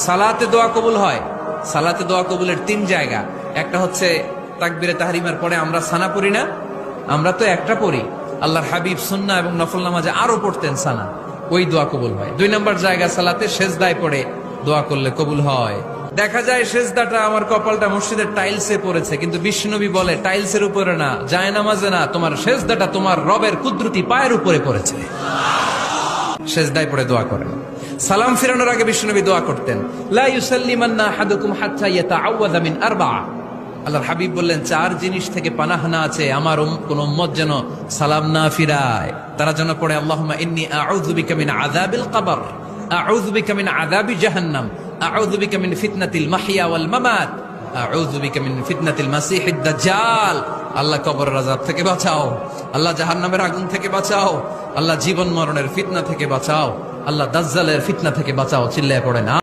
সালাতে দোয়া কবুল হয়। সালাতে দোয়া কবুলের 3 জায়গা। একটা হচ্ছে তাকবীরে তাহরিমের পরে আমরা সানা পড়ি না, আমরা তো একটা পড়ি। আল্লাহর হাবিব সুন্নাহ এবং নফল নামাজে আরো পড়তেন সানা, ওই দোয়া কবুল হয়। 2 নম্বর জায়গা সালাতে সেজদায় পড়ে দোয়া করলে কবুল হয়। দেখা যায় সেজদাটা আমার কপালটা মসজিদের টাইলসে পড়েছে, কিন্তু বিশ্বনবী বলে টাইলসের উপরে না, জায়নামাজে না, তোমার সেজদাটা তোমার রবের কুদরতি পায়ের উপরে পড়েছে। সেজদায় পড়ে দোয়া করেন। সালাম ফিরানোর আগে বিশ্বনবী দোয়া করতেন, লা ইউসাল্লিমান্না আহাদুকুম হাত্তা ইয়াতাআওয়াযা মিন আরবা'a। আল্লাহর হাবিব বললেন 4 জিনিস থেকে পানাহ না আছে আমার কোন উম্মত যেন সালাম না ফিরায়। তারা যেন পড়ে আল্লাহুম্মা ইন্নী আউযু বিকা মিন আযাবিল কবর, আউযু বিকা মিন আযাবি জাহান্নাম, আউযু বিকা মিন ফিতনাতিল মাহইয়া ওয়াল মামাত, আউযু বিকা মিন ফিতনাতিল মাসিহিদ দাজ্জাল। আল্লাহ কবরের আযাব থেকে বাঁচাও, আল্লাহ জাহান্নামের আগুন থেকে বাঁচাও, আল্লাহ জীবন মরণের ফিতনা থেকে বাঁচাও, আল্লাহ দাজ্জালের ফিতনা থেকে বাঁচাও। চিল্লায়ে পড়েন।